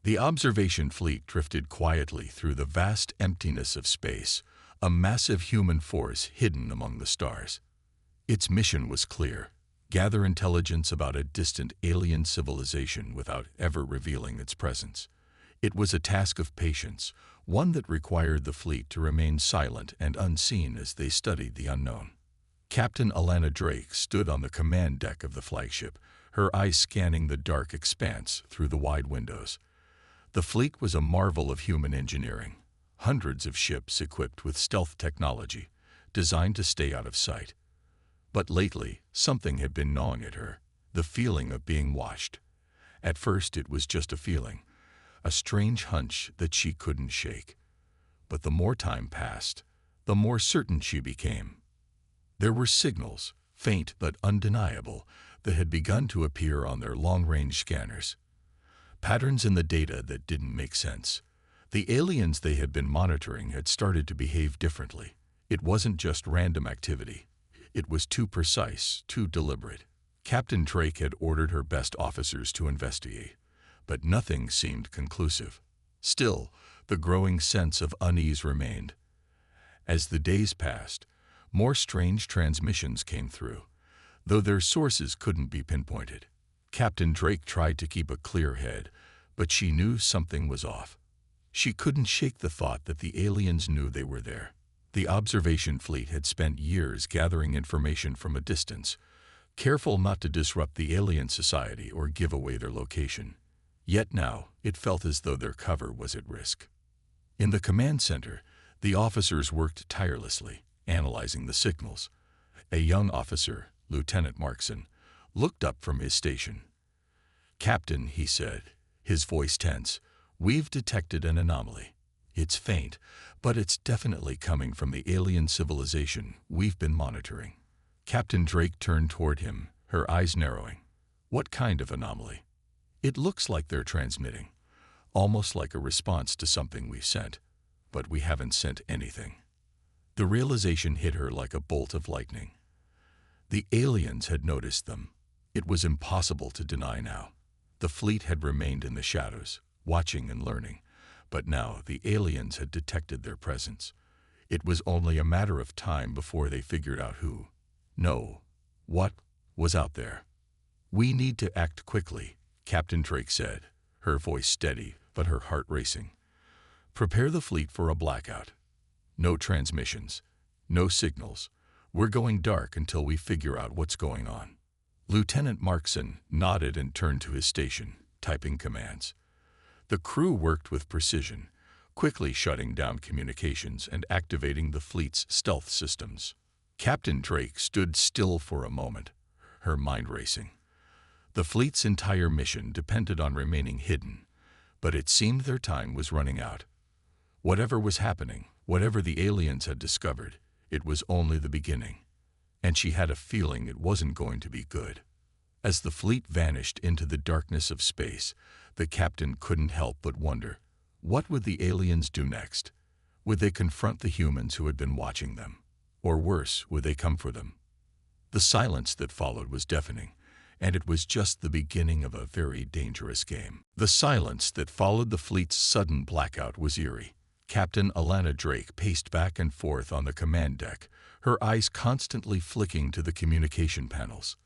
The observation fleet drifted quietly through the vast emptiness of space, a massive human force hidden among the stars. Its mission was clear: gather intelligence about a distant alien civilization without ever revealing its presence. It was a task of patience, one that required the fleet to remain silent and unseen as they studied the unknown. Captain Alana Drake stood on the command deck of the flagship, her eyes scanning the dark expanse through the wide windows. The fleet was a marvel of human engineering, hundreds of ships equipped with stealth technology, designed to stay out of sight. But lately, something had been gnawing at her, the feeling of being watched. At first it was just a feeling, a strange hunch that she couldn't shake. But the more time passed, the more certain she became. There were signals, faint but undeniable, that had begun to appear on their long-range scanners. Patterns in the data that didn't make sense. The aliens they had been monitoring had started to behave differently. It wasn't just random activity. It was too precise, too deliberate. Captain Drake had ordered her best officers to investigate, but nothing seemed conclusive. Still, the growing sense of unease remained. As the days passed, more strange transmissions came through, though their sources couldn't be pinpointed. Captain Drake tried to keep a clear head, but she knew something was off. She couldn't shake the thought that the aliens knew they were there. The observation fleet had spent years gathering information from a distance, careful not to disrupt the alien society or give away their location. Yet now, it felt as though their cover was at risk. In the command center, the officers worked tirelessly, analyzing the signals. A young officer, Lieutenant Markson, looked up from his station. "Captain," he said, his voice tense, "we've detected an anomaly. It's faint, but it's definitely coming from the alien civilization we've been monitoring." Captain Drake turned toward him, her eyes narrowing. "What kind of anomaly?" "It looks like they're transmitting, almost like a response to something we've sent, but we haven't sent anything." The realization hit her like a bolt of lightning. The aliens had noticed them. It was impossible to deny now. The fleet had remained in the shadows, watching and learning, but now the aliens had detected their presence. It was only a matter of time before they figured out who, no, what, was out there. "We need to act quickly," Captain Drake said, her voice steady but her heart racing. "Prepare the fleet for a blackout. No transmissions, no signals. We're going dark until we figure out what's going on." Lieutenant Markson nodded and turned to his station, typing commands. The crew worked with precision, quickly shutting down communications and activating the fleet's stealth systems. Captain Drake stood still for a moment, her mind racing. The fleet's entire mission depended on remaining hidden, but it seemed their time was running out. Whatever was happening, whatever the aliens had discovered, it was only the beginning, and she had a feeling it wasn't going to be good. As the fleet vanished into the darkness of space, the captain couldn't help but wonder, what would the aliens do next? Would they confront the humans who had been watching them? Or worse, would they come for them? The silence that followed was deafening, and it was just the beginning of a very dangerous game. The silence that followed the fleet's sudden blackout was eerie. Captain Alana Drake paced back and forth on the command deck, her eyes constantly flicking to the communication panels.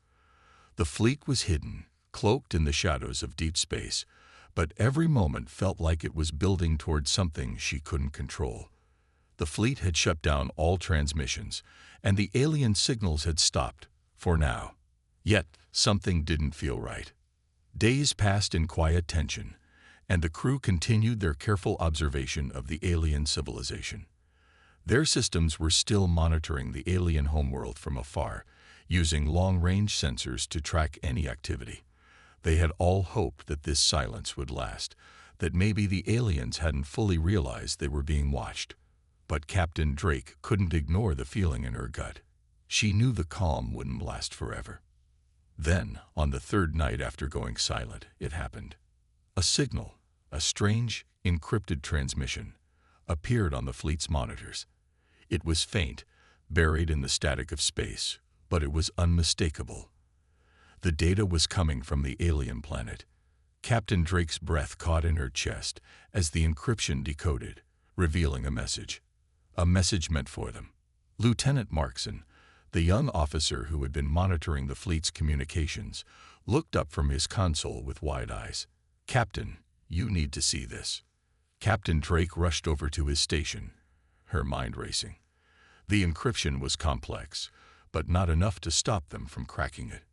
The fleet was hidden, cloaked in the shadows of deep space, but every moment felt like it was building toward something she couldn't control. The fleet had shut down all transmissions, and the alien signals had stopped, for now. Yet, something didn't feel right. Days passed in quiet tension, and the crew continued their careful observation of the alien civilization. Their systems were still monitoring the alien homeworld from afar, using long-range sensors to track any activity. They had all hoped that this silence would last, that maybe the aliens hadn't fully realized they were being watched. But Captain Drake couldn't ignore the feeling in her gut. She knew the calm wouldn't last forever. Then, on the third night after going silent, it happened. A signal, a strange, encrypted transmission, appeared on the fleet's monitors. It was faint, buried in the static of space, but it was unmistakable. The data was coming from the alien planet. Captain Drake's breath caught in her chest as the encryption decoded, revealing a message. A message meant for them. Lieutenant Markson, the young officer who had been monitoring the fleet's communications, looked up from his console with wide eyes. "Captain, you need to see this." Captain Drake rushed over to his station, her mind racing. The encryption was complex, but not enough to stop them from cracking it.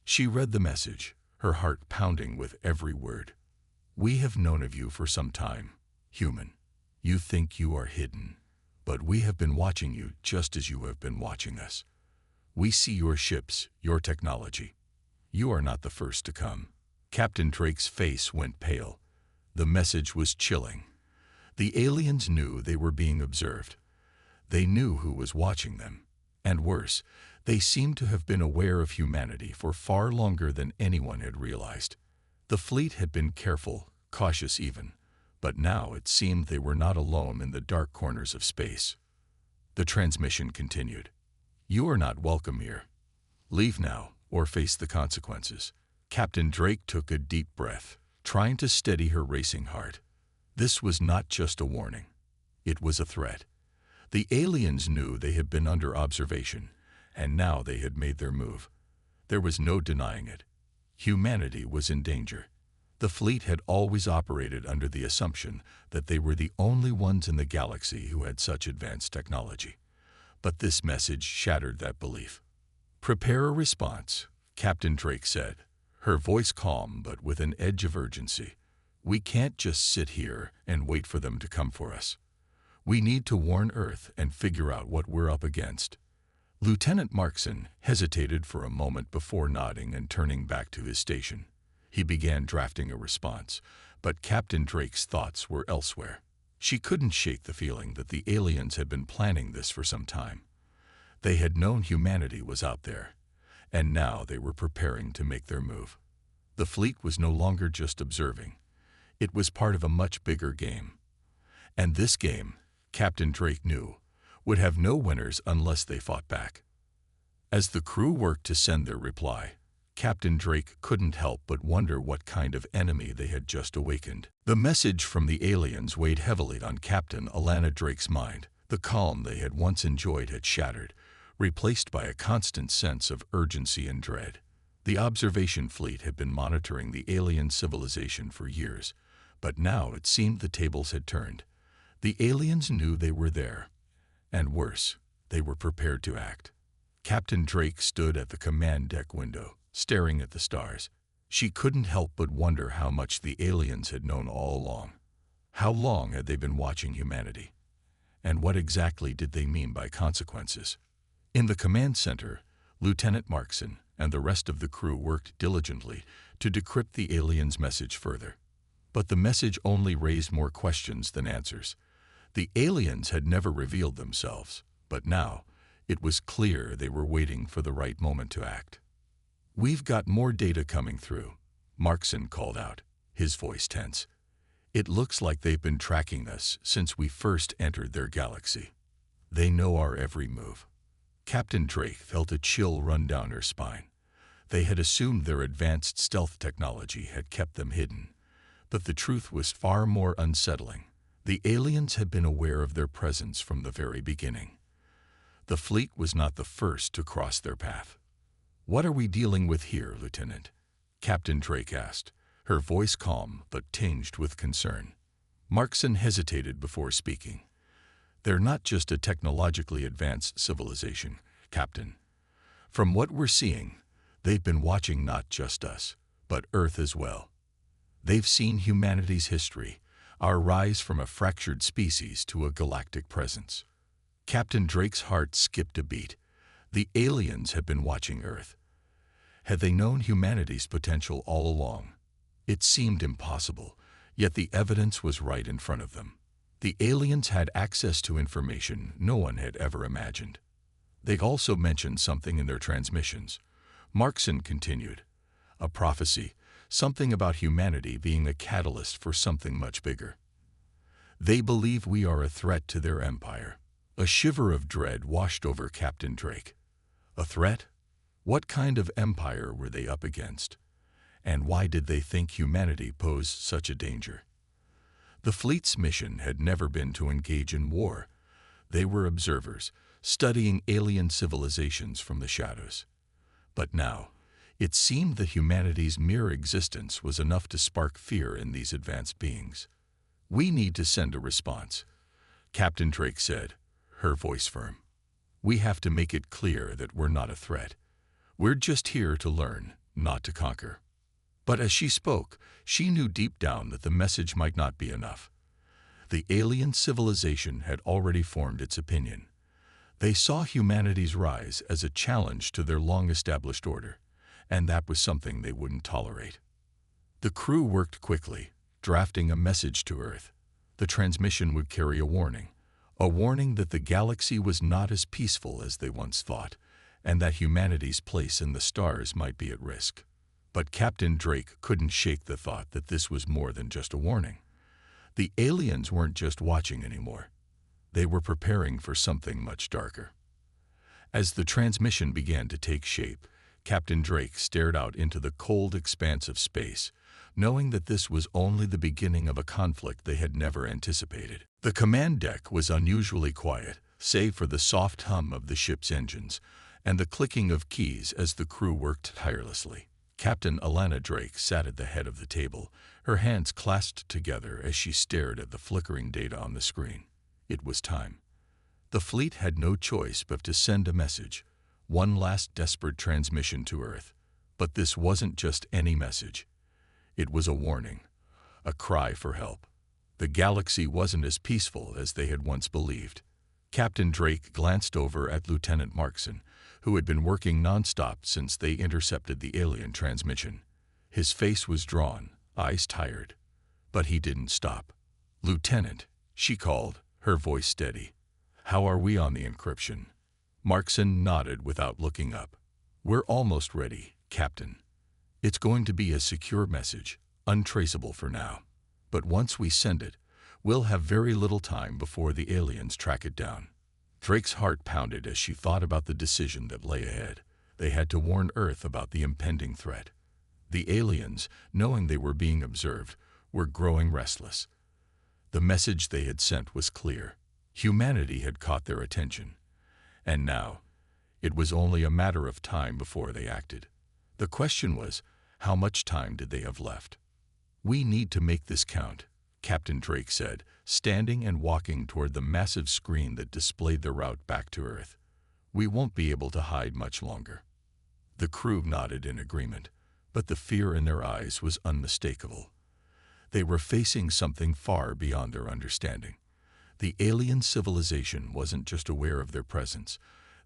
She read the message, her heart pounding with every word. "We have known of you for some time, human. You think you are hidden, but we have been watching you just as you have been watching us. We see your ships, your technology. You are not the first to come." Captain Drake's face went pale. The message was chilling. The aliens knew they were being observed. They knew who was watching them. And worse, they seemed to have been aware of humanity for far longer than anyone had realized. The fleet had been careful, cautious even, but now it seemed they were not alone in the dark corners of space. The transmission continued. "You are not welcome here. Leave now, or face the consequences." Captain Drake took a deep breath, trying to steady her racing heart. This was not just a warning. It was a threat. The aliens knew they had been under observation, and now they had made their move. There was no denying it. Humanity was in danger. The fleet had always operated under the assumption that they were the only ones in the galaxy who had such advanced technology. But this message shattered that belief. "Prepare a response," Captain Drake said, her voice calm but with an edge of urgency. "We can't just sit here and wait for them to come for us. We need to warn Earth and figure out what we're up against." Lieutenant Markson hesitated for a moment before nodding and turning back to his station. He began drafting a response, but Captain Drake's thoughts were elsewhere. She couldn't shake the feeling that the aliens had been planning this for some time. They had known humanity was out there, and now they were preparing to make their move. The fleet was no longer just observing. It was part of a much bigger game. And this game, Captain Drake knew, would have no winners unless they fought back. As the crew worked to send their reply, Captain Drake couldn't help but wonder what kind of enemy they had just awakened. The message from the aliens weighed heavily on Captain Alana Drake's mind. The calm they had once enjoyed had shattered, replaced by a constant sense of urgency and dread. The observation fleet had been monitoring the alien civilization for years, but now it seemed the tables had turned. The aliens knew they were there, and worse, they were prepared to act. Captain Drake stood at the command deck window, staring at the stars. She couldn't help but wonder how much the aliens had known all along. How long had they been watching humanity? And what exactly did they mean by consequences? In the command center, Lieutenant Markson and the rest of the crew worked diligently to decrypt the aliens' message further. But the message only raised more questions than answers. The aliens had never revealed themselves, but now it was clear they were waiting for the right moment to act. "We've got more data coming through," Markson called out, his voice tense. "It looks like they've been tracking us since we first entered their galaxy. They know our every move." Captain Drake felt a chill run down her spine. They had assumed their advanced stealth technology had kept them hidden, but the truth was far more unsettling. The aliens had been aware of their presence from the very beginning. The fleet was not the first to cross their path. "What are we dealing with here, Lieutenant?" Captain Drake asked, her voice calm but tinged with concern. Markson hesitated before speaking. "They're not just a technologically advanced civilization, Captain. From what we're seeing, they've been watching not just us, but Earth as well. They've seen humanity's history, our rise from a fractured species to a galactic presence." Captain Drake's heart skipped a beat. The aliens had been watching Earth. Had they known humanity's potential all along? It seemed impossible, yet the evidence was right in front of them. The aliens had access to information no one had ever imagined. They also mentioned something in their transmissions. Markson continued. "A prophecy, something about humanity being a catalyst for something much bigger. They believe we are a threat to their empire." A shiver of dread washed over Captain Drake. A threat? What kind of empire were they up against? And why did they think humanity posed such a danger? The fleet's mission had never been to engage in war. They were observers, studying alien civilizations from the shadows. But now, it seemed that humanity's mere existence was enough to spark fear in these advanced beings. "We need to send a response," Captain Drake said, her voice firm. "We have to make it clear that we're not a threat. We're just here to learn, not to conquer." But as she spoke, she knew deep down that the message might not be enough. The alien civilization had already formed its opinion. They saw humanity's rise as a challenge to their long-established order, and that was something they wouldn't tolerate. The crew worked quickly, drafting a message to Earth. The transmission would carry a warning that the galaxy was not as peaceful as they once thought, and that humanity's place in the stars might be at risk. But Captain Drake couldn't shake the thought that this was more than just a warning. The aliens weren't just watching anymore. They were preparing for something much darker. As the transmission began to take shape, Captain Drake stared out into the cold expanse of space, knowing that this was only the beginning of a conflict they had never anticipated. The command deck was unusually quiet, save for the soft hum of the ship's engines and the clicking of keys as the crew worked tirelessly. Captain Alana Drake sat at the head of the table, her hands clasped together as she stared at the flickering data on the screen. It was time. The fleet had no choice but to send a message, one last desperate transmission to Earth. But this wasn't just any message. It was a warning, a cry for help. The galaxy wasn't as peaceful as they had once believed. Captain Drake glanced over at Lieutenant Markson, who had been working nonstop since they intercepted the alien transmission. His face was drawn, eyes tired. But he didn't stop. "Lieutenant," she called, her voice steady. "How are we on the encryption?" Markson nodded without looking up. "We're almost ready, Captain. It's going to be a secure message, untraceable for now. But once we send it, we'll have very little time before the aliens track it down." Drake's heart pounded as she thought about the decision that lay ahead. They had to warn Earth about the impending threat. The aliens, knowing they were being observed, were growing restless. The message they had sent was clear. Humanity had caught their attention. And now, it was only a matter of time before they acted. The question was, how much time did they have left? "We need to make this count," Captain Drake said, standing and walking toward the massive screen that displayed the route back to Earth. "We won't be able to hide much longer." The crew nodded in agreement, but the fear in their eyes was unmistakable. They were facing something far beyond their understanding. The alien civilization wasn't just aware of their presence.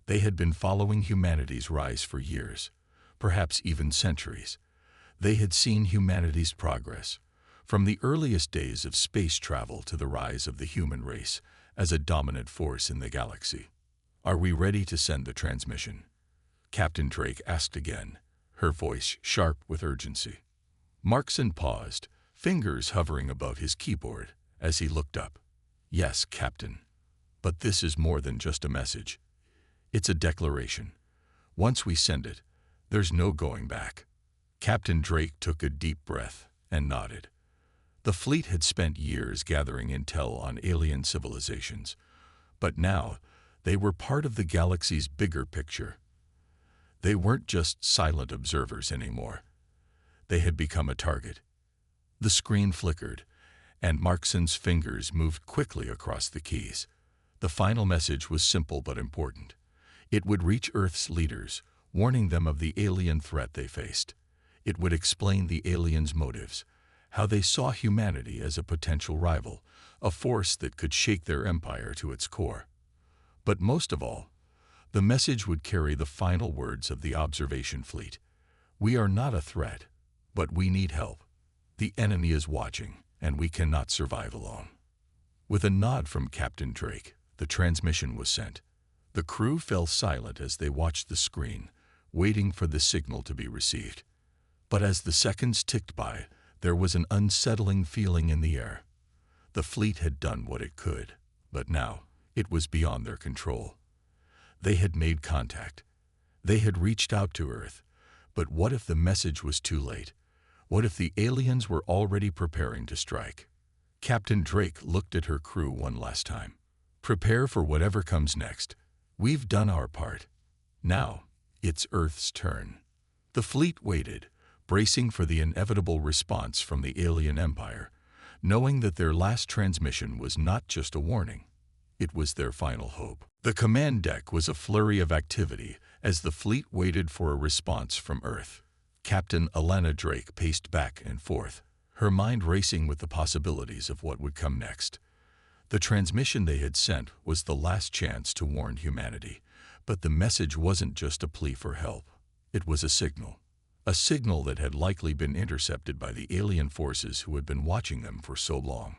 They had been following humanity's rise for years, perhaps even centuries. They had seen humanity's progress, from the earliest days of space travel to the rise of the human race as a dominant force in the galaxy. "Are we ready to send the transmission?" Captain Drake asked again, her voice sharp with urgency. Markson paused, fingers hovering above his keyboard, as he looked up. "Yes, Captain. But this is more than just a message. It's a declaration. Once we send it, there's no going back." Captain Drake took a deep breath and nodded. The fleet had spent years gathering intel on alien civilizations, but now they were part of the galaxy's bigger picture. They weren't just silent observers anymore. They had become a target. The screen flickered, and Markson's fingers moved quickly across the keys. The final message was simple but important. It would reach Earth's leaders, warning them of the alien threat they faced. It would explain the aliens' motives, how they saw humanity as a potential rival, a force that could shake their empire to its core. But most of all, the message would carry the final words of the observation fleet. "We are not a threat, but we need help. The enemy is watching, and we cannot survive alone." With a nod from Captain Drake, the transmission was sent. The crew fell silent as they watched the screen, waiting for the signal to be received. But as the seconds ticked by, there was an unsettling feeling in the air. The fleet had done what it could, but now it was beyond their control. They had made contact. They had reached out to Earth. But what if the message was too late? What if the aliens were already preparing to strike? Captain Drake looked at her crew one last time. Prepare for whatever comes next. We've done our part. Now, it's Earth's turn. The fleet waited, bracing for the inevitable response from the alien empire, knowing that their last transmission was not just a warning. It was their final hope. The command deck was a flurry of activity as the fleet waited for a response from Earth. Captain Alana Drake paced back and forth, her mind racing with the possibilities of what would come next. The transmission they had sent was the last chance to warn humanity, but the message wasn't just a plea for help. It was a signal that had likely been intercepted by the alien forces who had been watching them for so long.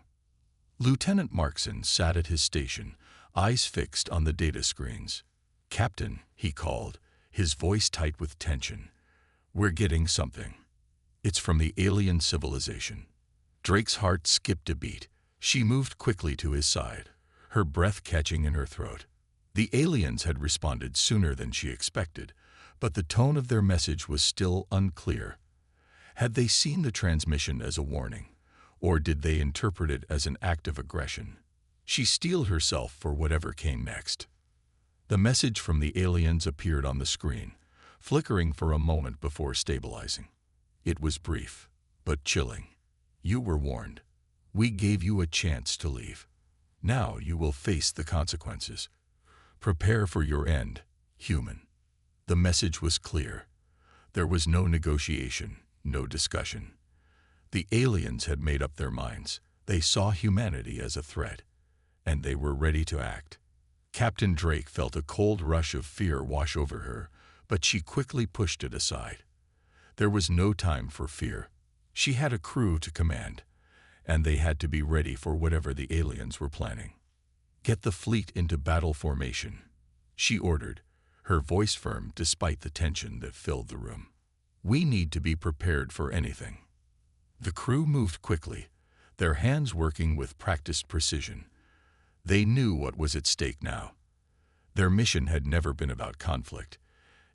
Lieutenant Markson sat at his station, eyes fixed on the data screens. "Captain," he called, his voice tight with tension. "We're getting something. It's from the alien civilization." Drake's heart skipped a beat. She moved quickly to his side, her breath catching in her throat. The aliens had responded sooner than she expected, but the tone of their message was still unclear. Had they seen the transmission as a warning, or did they interpret it as an act of aggression? She steeled herself for whatever came next. The message from the aliens appeared on the screen, flickering for a moment before stabilizing. It was brief, but chilling. "You were warned. We gave you a chance to leave. Now you will face the consequences. Prepare for your end, human." The message was clear. There was no negotiation, no discussion. The aliens had made up their minds. They saw humanity as a threat, and they were ready to act. Captain Drake felt a cold rush of fear wash over her, but she quickly pushed it aside. There was no time for fear. She had a crew to command, and they had to be ready for whatever the aliens were planning. "Get the fleet into battle formation," she ordered, her voice firm despite the tension that filled the room. "We need to be prepared for anything." The crew moved quickly, their hands working with practiced precision. They knew what was at stake now. Their mission had never been about conflict.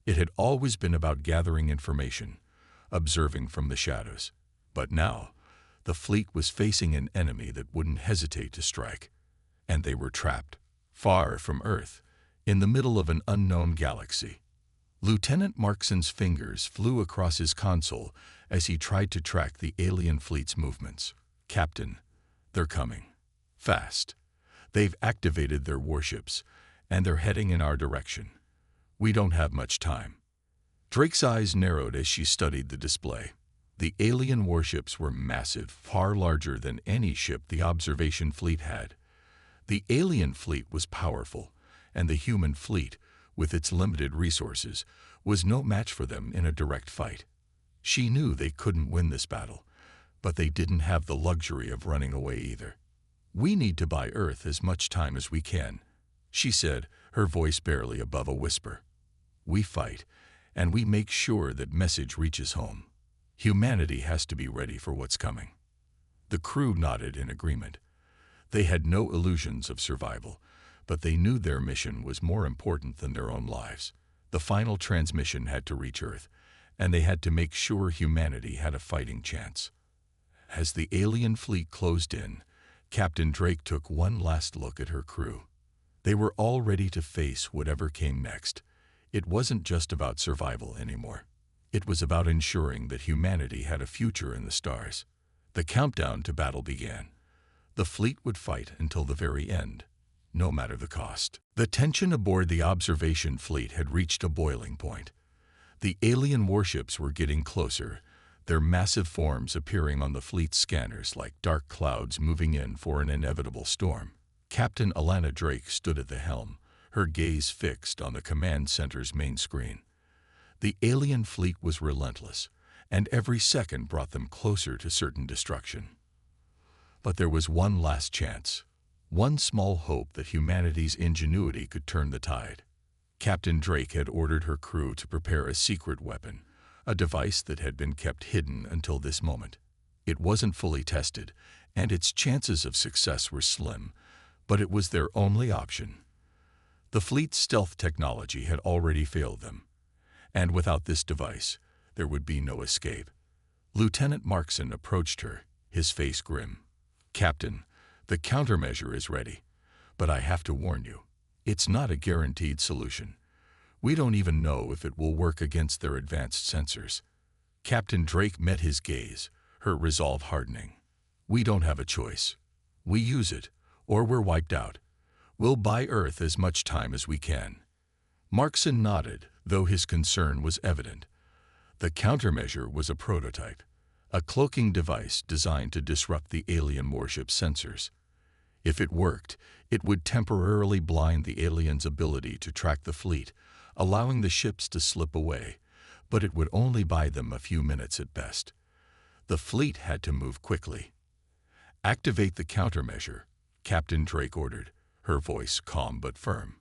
It had always been about gathering information, observing from the shadows. But now, the fleet was facing an enemy that wouldn't hesitate to strike. And they were trapped, far from Earth, in the middle of an unknown galaxy. Lieutenant Markson's fingers flew across his console as he tried to track the alien fleet's movements. "Captain, they're coming. Fast. They've activated their warships, and they're heading in our direction. We don't have much time." Drake's eyes narrowed as she studied the display. The alien warships were massive, far larger than any ship the observation fleet had. The alien fleet was powerful, and the human fleet, with its limited resources, was no match for them in a direct fight. She knew they couldn't win this battle, but they didn't have the luxury of running away either. "We need to buy Earth as much time as we can," she said, her voice barely above a whisper. "We fight, and we make sure that message reaches home. Humanity has to be ready for what's coming." The crew nodded in agreement. They had no illusions of survival, but they knew their mission was more important than their own lives. The final transmission had to reach Earth, and they had to make sure humanity had a fighting chance. As the alien fleet closed in, Captain Drake took one last look at her crew. They were all ready to face whatever came next. It wasn't just about survival anymore. It was about ensuring that humanity had a future in the stars. The countdown to battle began. The fleet would fight until the very end, no matter the cost. The tension aboard the observation fleet had reached a boiling point. The alien warships were getting closer, their massive forms appearing on the fleet's scanners like dark clouds moving in for an inevitable storm. Captain Alana Drake stood at the helm, her gaze fixed on the command center's main screen. The alien fleet was relentless, and every second brought them closer to certain destruction. But there was one last chance, one small hope that humanity's ingenuity could turn the tide. Captain Drake had ordered her crew to prepare a secret weapon, a device that had been kept hidden until this moment. It wasn't fully tested, and its chances of success were slim, but it was their only option. The fleet's stealth technology had already failed them, and without this device, there would be no escape. Lieutenant Markson approached her, his face grim. "Captain, the countermeasure is ready, but I have to warn you, it's not a guaranteed solution. We don't even know if it will work against their advanced sensors." Captain Drake met his gaze, her resolve hardening. "We don't have a choice. We use it, or we're wiped out. We'll buy Earth as much time as we can." Markson nodded, though his concern was evident. The countermeasure was a prototype, a cloaking device designed to disrupt the alien warship's sensors. If it worked, it would temporarily blind the aliens' ability to track the fleet, allowing the ships to slip away, but it would only buy them a few minutes at best. The fleet had to move quickly. "Activate the countermeasure," Captain Drake ordered, her voice calm but firm.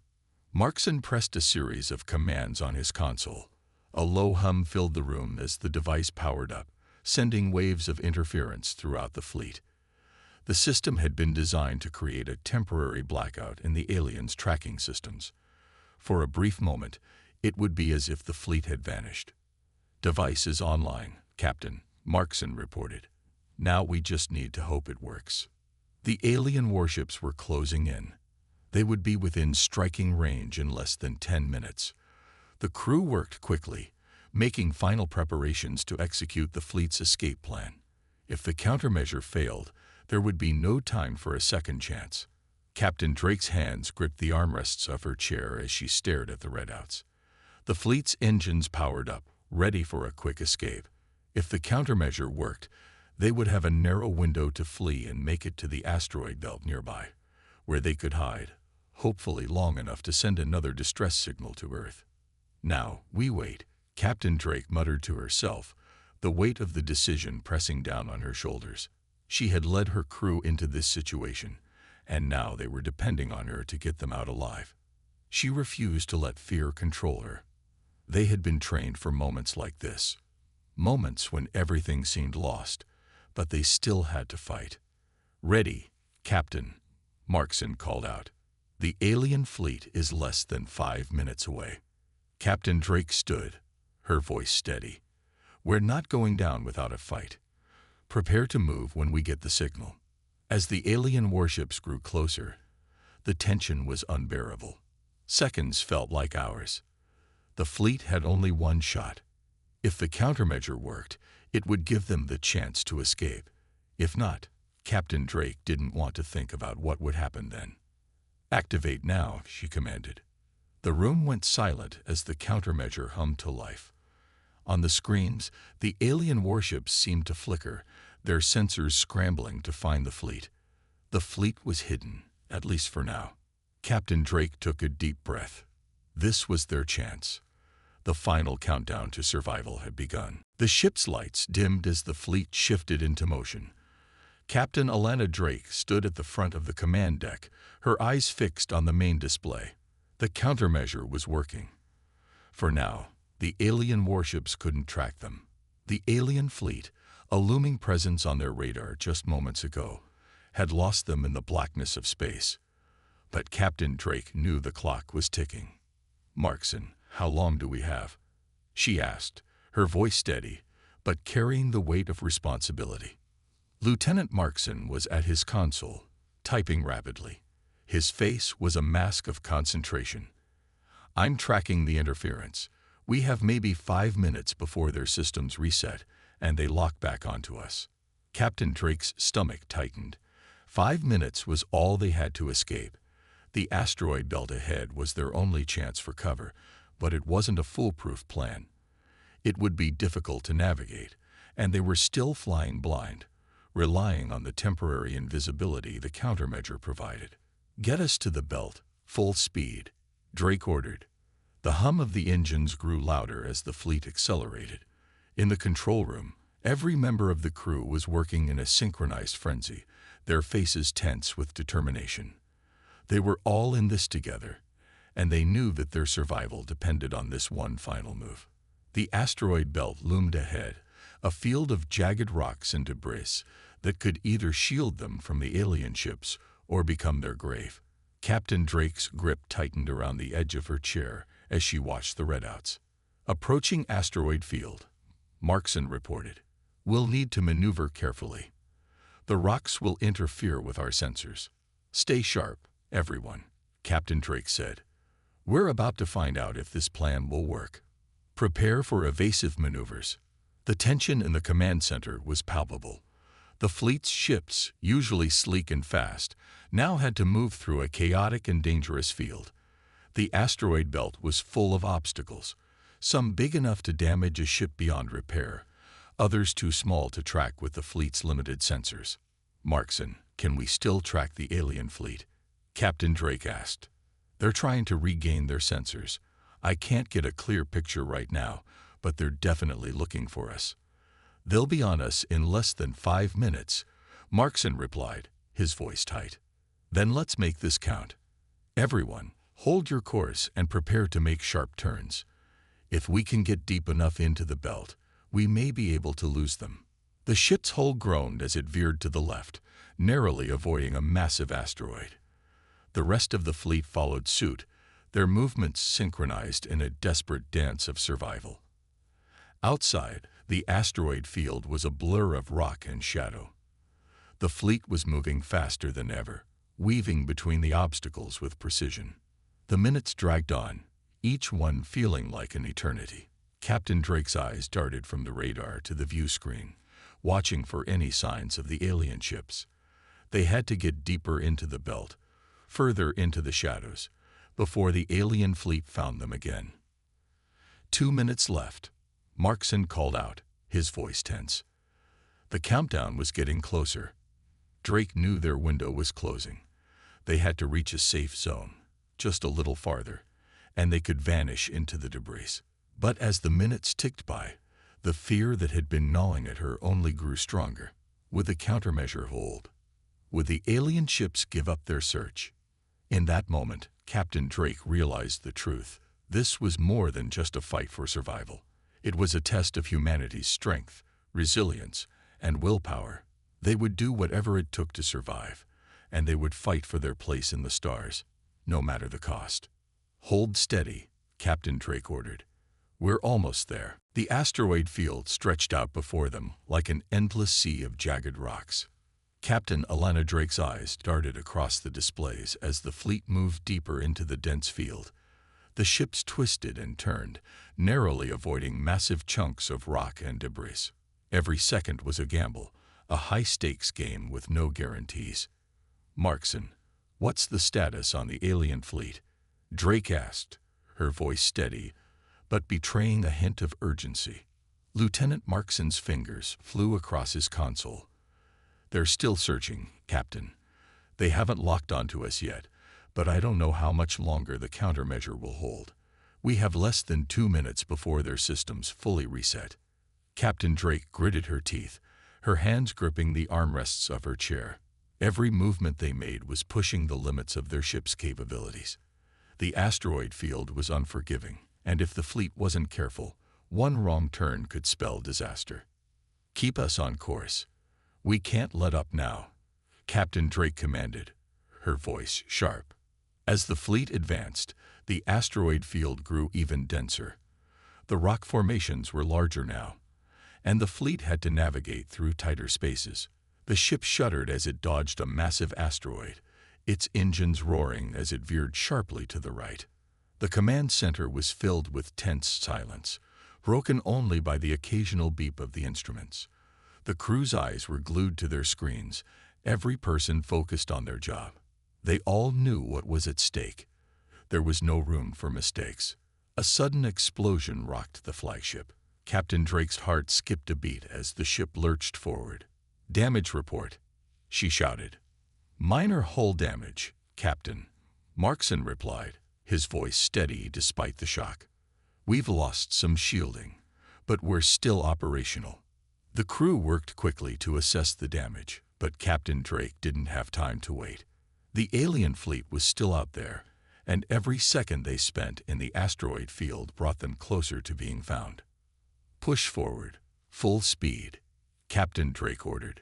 Markson pressed a series of commands on his console. A low hum filled the room as the device powered up, sending waves of interference throughout the fleet. The system had been designed to create a temporary blackout in the aliens' tracking systems. For a brief moment, it would be as if the fleet had vanished. "Device is online, Captain," Markson reported. "Now we just need to hope it works." The alien warships were closing in. They would be within striking range in less than 10 minutes. The crew worked quickly, making final preparations to execute the fleet's escape plan. If the countermeasure failed, there would be no time for a second chance. Captain Drake's hands gripped the armrests of her chair as she stared at the readouts. The fleet's engines powered up, ready for a quick escape. If the countermeasure worked, they would have a narrow window to flee and make it to the asteroid belt nearby, where they could hide, hopefully long enough to send another distress signal to Earth. "Now, we wait," Captain Drake muttered to herself, the weight of the decision pressing down on her shoulders. She had led her crew into this situation, and now they were depending on her to get them out alive. She refused to let fear control her. They had been trained for moments like this. Moments when everything seemed lost, but they still had to fight. "Ready, Captain," Markson called out. "The alien fleet is less than 5 minutes away." Captain Drake stood, her voice steady. "We're not going down without a fight. Prepare to move when we get the signal." As the alien warships grew closer, the tension was unbearable. Seconds felt like hours. The fleet had only one shot. If the countermeasure worked, it would give them the chance to escape. If not, Captain Drake didn't want to think about what would happen then. "Activate now," she commanded. The room went silent as the countermeasure hummed to life. On the screens, the alien warships seemed to flicker, their sensors scrambling to find the fleet. The fleet was hidden, at least for now. Captain Drake took a deep breath. This was their chance. The final countdown to survival had begun. The ship's lights dimmed as the fleet shifted into motion. Captain Alana Drake stood at the front of the command deck, her eyes fixed on the main display. The countermeasure was working. For now, the alien warships couldn't track them. The alien fleet, a looming presence on their radar just moments ago, had lost them in the blackness of space. But Captain Drake knew the clock was ticking. "Markson, how long do we have?" she asked, her voice steady, but carrying the weight of responsibility. Lieutenant Markson was at his console, typing rapidly. His face was a mask of concentration. "I'm tracking the interference. We have maybe 5 minutes before their systems reset, and they lock back onto us." Captain Drake's stomach tightened. 5 minutes was all they had to escape. The asteroid belt ahead was their only chance for cover, but it wasn't a foolproof plan. It would be difficult to navigate, and they were still flying blind, relying on the temporary invisibility the countermeasure provided. "Get us to the belt, full speed," Drake ordered. The hum of the engines grew louder as the fleet accelerated. In the control room, every member of the crew was working in a synchronized frenzy, their faces tense with determination. They were all in this together, and they knew that their survival depended on this one final move. The asteroid belt loomed ahead, a field of jagged rocks and debris that could either shield them from the alien ships or become their grave. Captain Drake's grip tightened around the edge of her chair as she watched the readouts. "Approaching asteroid field," Markson reported. We'll need to maneuver carefully. The rocks will interfere with our sensors. Stay sharp, everyone, Captain Drake said. We're about to find out if this plan will work. Prepare for evasive maneuvers. The tension in the command center was palpable. The fleet's ships, usually sleek and fast, now had to move through a chaotic and dangerous field. The asteroid belt was full of obstacles, some big enough to damage a ship beyond repair, others too small to track with the fleet's limited sensors. Markson, can we still track the alien fleet? Captain Drake asked. They're trying to regain their sensors. I can't get a clear picture right now, but they're definitely looking for us. They'll be on us in less than 5 minutes, Markson replied, his voice tight. Then let's make this count. Everyone, hold your course and prepare to make sharp turns. If we can get deep enough into the belt, we may be able to lose them. The ship's hull groaned as it veered to the left, narrowly avoiding a massive asteroid. The rest of the fleet followed suit, their movements synchronized in a desperate dance of survival. Outside, the asteroid field was a blur of rock and shadow. The fleet was moving faster than ever, weaving between the obstacles with precision. The minutes dragged on, each one feeling like an eternity. Captain Drake's eyes darted from the radar to the view screen, watching for any signs of the alien ships. They had to get deeper into the belt, further into the shadows, before the alien fleet found them again. 2 minutes left, Markson called out, his voice tense. The countdown was getting closer. Drake knew their window was closing. They had to reach a safe zone, just a little farther, and they could vanish into the debris. But as the minutes ticked by, the fear that had been gnawing at her only grew stronger. Would the countermeasure hold? Would the alien ships give up their search? In that moment, Captain Drake realized the truth. This was more than just a fight for survival. It was a test of humanity's strength, resilience, and willpower. They would do whatever it took to survive, and they would fight for their place in the stars, no matter the cost. Hold steady, Captain Drake ordered. We're almost there. The asteroid field stretched out before them like an endless sea of jagged rocks. Captain Alana Drake's eyes darted across the displays as the fleet moved deeper into the dense field. The ships twisted and turned, narrowly avoiding massive chunks of rock and debris. Every second was a gamble, a high-stakes game with no guarantees. Markson, what's the status on the alien fleet? Drake asked, her voice steady, but betraying a hint of urgency. Lieutenant Markson's fingers flew across his console. They're still searching, Captain. They haven't locked onto us yet, but I don't know how much longer the countermeasure will hold. We have less than 2 minutes before their systems fully reset. Captain Drake gritted her teeth, her hands gripping the armrests of her chair. Every movement they made was pushing the limits of their ship's capabilities. The asteroid field was unforgiving, and if the fleet wasn't careful, one wrong turn could spell disaster. Keep us on course. We can't let up now, Captain Drake commanded, her voice sharp. As the fleet advanced, the asteroid field grew even denser. The rock formations were larger now, and the fleet had to navigate through tighter spaces. The ship shuddered as it dodged a massive asteroid, its engines roaring as it veered sharply to the right. The command center was filled with tense silence, broken only by the occasional beep of the instruments. The crew's eyes were glued to their screens, every person focused on their job. They all knew what was at stake. There was no room for mistakes. A sudden explosion rocked the flagship. Captain Drake's heart skipped a beat as the ship lurched forward. Damage report, she shouted. Minor hull damage, Captain, Markson replied, his voice steady despite the shock. We've lost some shielding, but we're still operational. The crew worked quickly to assess the damage, but Captain Drake didn't have time to wait. The alien fleet was still out there, and every second they spent in the asteroid field brought them closer to being found. Push forward, full speed, Captain Drake ordered.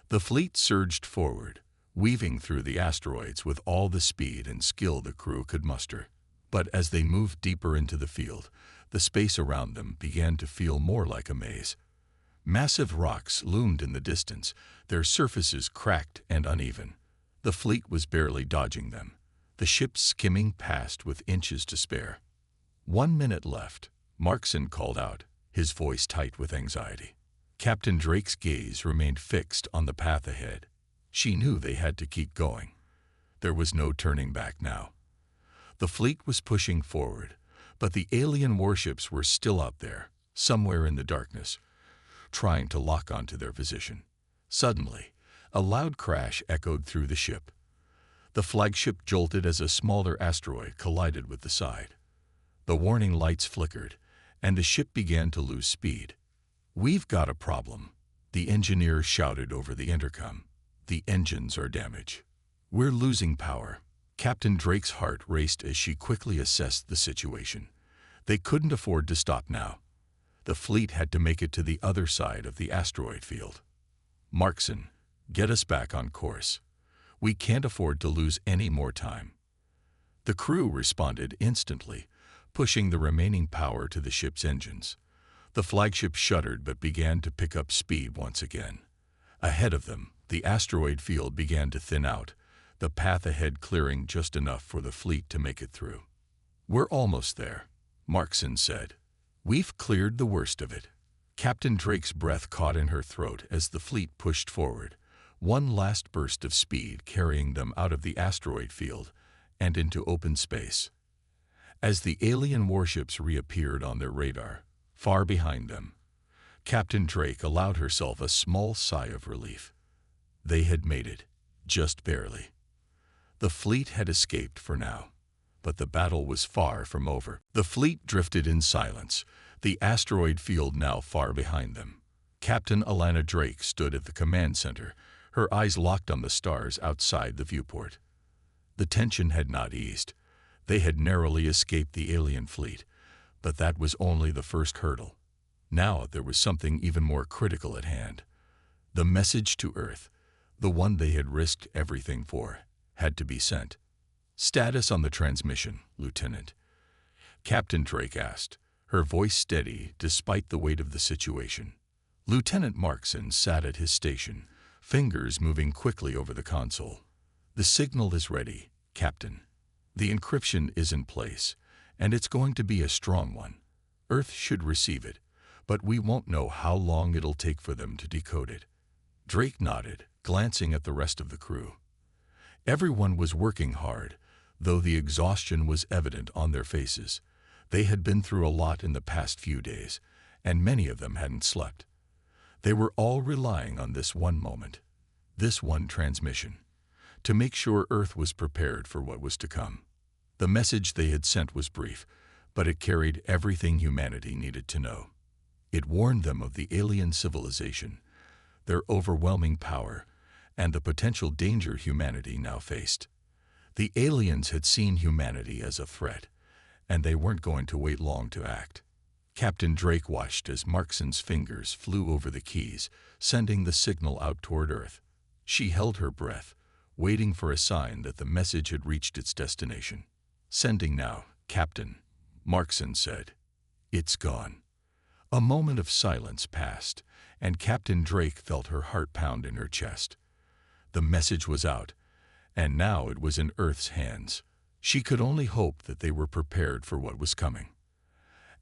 The fleet surged forward, weaving through the asteroids with all the speed and skill the crew could muster. But as they moved deeper into the field, the space around them began to feel more like a maze. Massive rocks loomed in the distance, their surfaces cracked and uneven. The fleet was barely dodging them, the ships skimming past with inches to spare. 1 minute left, Markson called out, his voice tight with anxiety. Captain Drake's gaze remained fixed on the path ahead. She knew they had to keep going. There was no turning back now. The fleet was pushing forward, but the alien warships were still out there, somewhere in the darkness, trying to lock onto their position. Suddenly, a loud crash echoed through the ship. The flagship jolted as a smaller asteroid collided with the side. The warning lights flickered, and the ship began to lose speed. "We've got a problem," the engineer shouted over the intercom. "The engines are damaged. We're losing power." Captain Drake's heart raced as she quickly assessed the situation. They couldn't afford to stop now. The fleet had to make it to the other side of the asteroid field. "Markson, get us back on course. We can't afford to lose any more time." The crew responded instantly, pushing the remaining power to the ship's engines. The flagship shuddered but began to pick up speed once again. Ahead of them, the asteroid field began to thin out, the path ahead clearing just enough for the fleet to make it through. "We're almost there," Markson said. "We've cleared the worst of it." Captain Drake's breath caught in her throat as the fleet pushed forward, one last burst of speed carrying them out of the asteroid field and into open space. As the alien warships reappeared on their radar, far behind them, Captain Drake allowed herself a small sigh of relief. They had made it, just barely. The fleet had escaped for now, but the battle was far from over. The fleet drifted in silence, the asteroid field now far behind them. Captain Alana Drake stood at the command center, her eyes locked on the stars outside the viewport. The tension had not eased. They had narrowly escaped the alien fleet, but that was only the first hurdle. Now there was something even more critical at hand. The message to Earth, the one they had risked everything for, had to be sent. "Status on the transmission, Lieutenant," Captain Drake asked, her voice steady despite the weight of the situation. Lieutenant Markson sat at his station, fingers moving quickly over the console. "The signal is ready, Captain. The encryption is in place, and it's going to be a strong one. Earth should receive it, but we won't know how long it'll take for them to decode it." Drake nodded, glancing at the rest of the crew. Everyone was working hard, though the exhaustion was evident on their faces. They had been through a lot in the past few days, and many of them hadn't slept. They were all relying on this one moment, this one transmission, to make sure Earth was prepared for what was to come. The message they had sent was brief, but it carried everything humanity needed to know. It warned them of the alien civilization, their overwhelming power, and the potential danger humanity now faced. The aliens had seen humanity as a threat, and they weren't going to wait long to act. Captain Drake watched as Markson's fingers flew over the keys, sending the signal out toward Earth. She held her breath, waiting for a sign that the message had reached its destination. "Sending now, Captain," Markson said. "It's gone." A moment of silence passed, and Captain Drake felt her heart pound in her chest. The message was out, and now it was in Earth's hands. She could only hope that they were prepared for what was coming.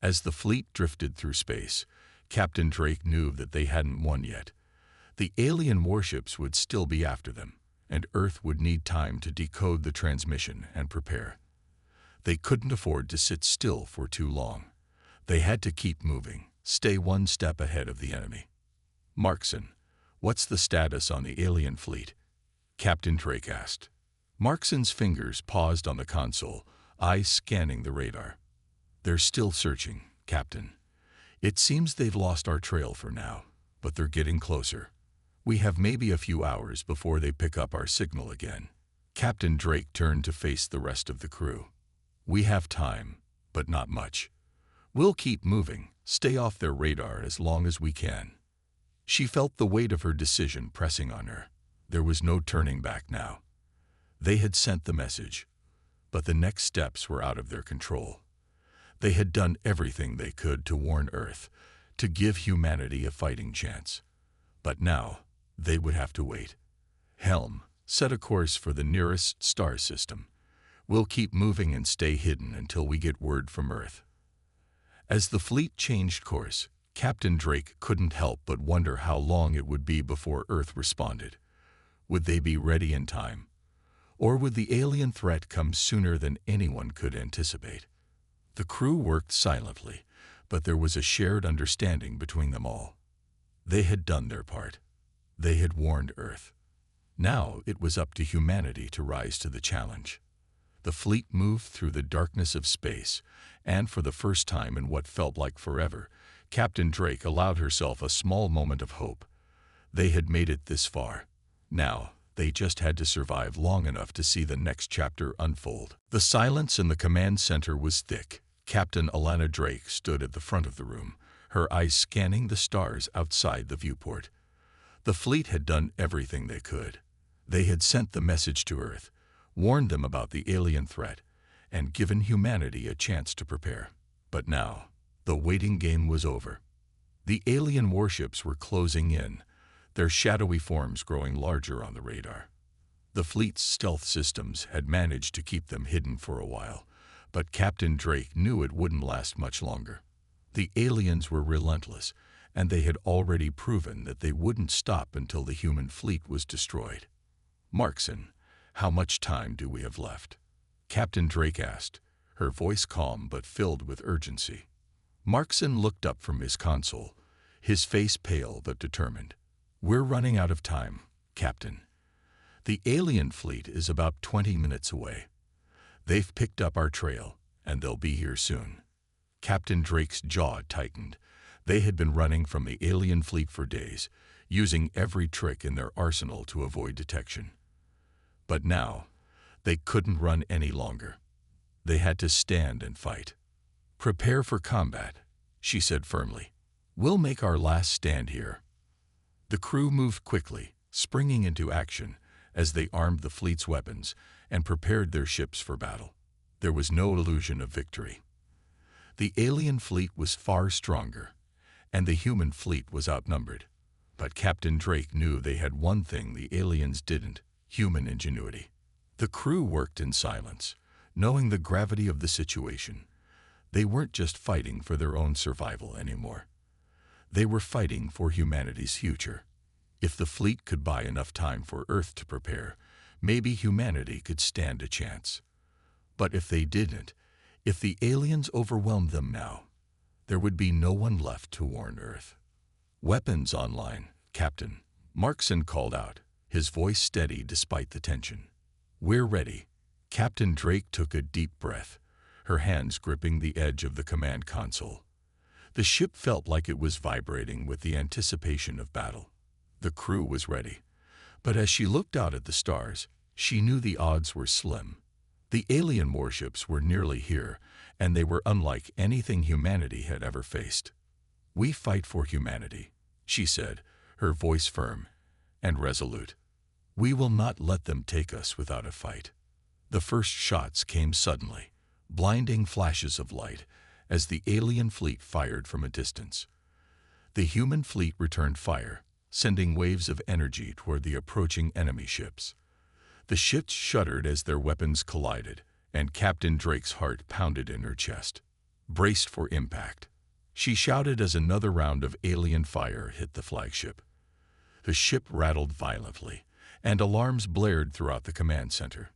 As the fleet drifted through space, Captain Drake knew that they hadn't won yet. The alien warships would still be after them, and Earth would need time to decode the transmission and prepare. They couldn't afford to sit still for too long. They had to keep moving, stay one step ahead of the enemy. "Markson, what's the status on the alien fleet?" Captain Drake asked. Markson's fingers paused on the console, eyes scanning the radar. "They're still searching, Captain. It seems they've lost our trail for now, but they're getting closer. We have maybe a few hours before they pick up our signal again." Captain Drake turned to face the rest of the crew. "We have time, but not much. We'll keep moving, stay off their radar as long as we can." She felt the weight of her decision pressing on her. There was no turning back now. They had sent the message, but the next steps were out of their control. They had done everything they could to warn Earth, to give humanity a fighting chance. But now, they would have to wait. Helm, set a course for the nearest star system. We'll keep moving and stay hidden until we get word from Earth. As the fleet changed course, Captain Drake couldn't help but wonder how long it would be before Earth responded. Would they be ready in time? Or would the alien threat come sooner than anyone could anticipate? The crew worked silently, but there was a shared understanding between them all. They had done their part. They had warned Earth. Now it was up to humanity to rise to the challenge. The fleet moved through the darkness of space, and for the first time in what felt like forever, Captain Drake allowed herself a small moment of hope. They had made it this far. Now, they just had to survive long enough to see the next chapter unfold. The silence in the command center was thick. Captain Alana Drake stood at the front of the room, her eyes scanning the stars outside the viewport. The fleet had done everything they could. They had sent the message to Earth, warned them about the alien threat, and given humanity a chance to prepare. But now, the waiting game was over. The alien warships were closing in, their shadowy forms growing larger on the radar. The fleet's stealth systems had managed to keep them hidden for a while, but Captain Drake knew it wouldn't last much longer. The aliens were relentless, and they had already proven that they wouldn't stop until the human fleet was destroyed. "Markson, how much time do we have left?" Captain Drake asked, her voice calm but filled with urgency. Markson looked up from his console, his face pale but determined. "We're running out of time, Captain. The alien fleet is about 20 minutes away. They've picked up our trail, and they'll be here soon." Captain Drake's jaw tightened. They had been running from the alien fleet for days, using every trick in their arsenal to avoid detection. But now, they couldn't run any longer. They had to stand and fight. "Prepare for combat," she said firmly. "We'll make our last stand here." The crew moved quickly, springing into action as they armed the fleet's weapons and prepared their ships for battle. There was no illusion of victory. The alien fleet was far stronger, and the human fleet was outnumbered. But Captain Drake knew they had one thing the aliens didn't: human ingenuity. The crew worked in silence, knowing the gravity of the situation. They weren't just fighting for their own survival anymore. They were fighting for humanity's future. If the fleet could buy enough time for Earth to prepare, maybe humanity could stand a chance. But if they didn't, if the aliens overwhelmed them now, there would be no one left to warn Earth. "Weapons online, Captain," Markson called out, his voice steady despite the tension. "We're ready." Captain Drake took a deep breath, her hands gripping the edge of the command console. The ship felt like it was vibrating with the anticipation of battle. The crew was ready, but as she looked out at the stars, she knew the odds were slim. The alien warships were nearly here, and they were unlike anything humanity had ever faced. "We fight for humanity," she said, her voice firm and resolute. "We will not let them take us without a fight." The first shots came suddenly, blinding flashes of light, as the alien fleet fired from a distance. The human fleet returned fire, sending waves of energy toward the approaching enemy ships. The ships shuddered as their weapons collided, and Captain Drake's heart pounded in her chest. Braced for impact, she shouted as another round of alien fire hit the flagship. The ship rattled violently, and alarms blared throughout the command center.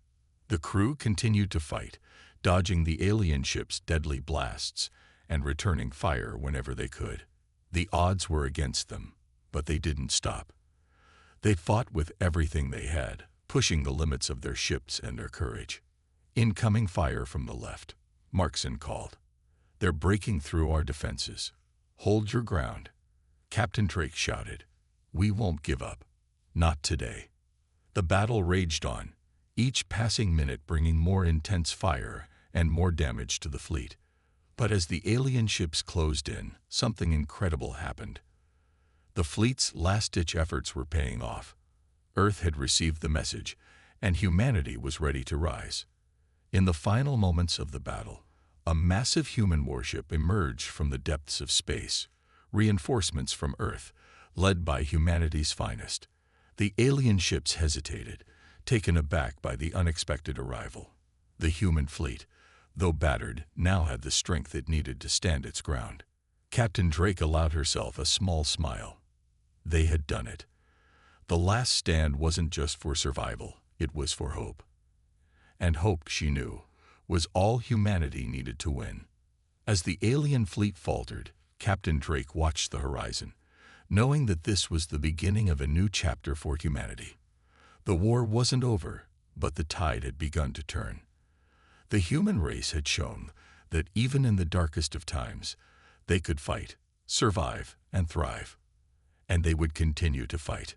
The crew continued to fight, dodging the alien ship's deadly blasts and returning fire whenever they could. The odds were against them, but they didn't stop. They fought with everything they had, pushing the limits of their ships and their courage. "Incoming fire from the left," Markson called. "They're breaking through our defenses. Hold your ground." Captain Drake shouted, "We won't give up. Not today." The battle raged on, each passing minute bringing more intense fire and more damage to the fleet. But as the alien ships closed in, something incredible happened. The fleet's last-ditch efforts were paying off. Earth had received the message, and humanity was ready to rise. In the final moments of the battle, a massive human warship emerged from the depths of space, reinforcements from Earth, led by humanity's finest. The alien ships hesitated, taken aback by the unexpected arrival. The human fleet, though battered, now had the strength it needed to stand its ground. Captain Drake allowed herself a small smile. They had done it. The last stand wasn't just for survival, it was for hope. And hope, she knew, was all humanity needed to win. As the alien fleet faltered, Captain Drake watched the horizon, knowing that this was the beginning of a new chapter for humanity. The war wasn't over, but the tide had begun to turn. The human race had shown that even in the darkest of times, they could fight, survive, and thrive. And they would continue to fight.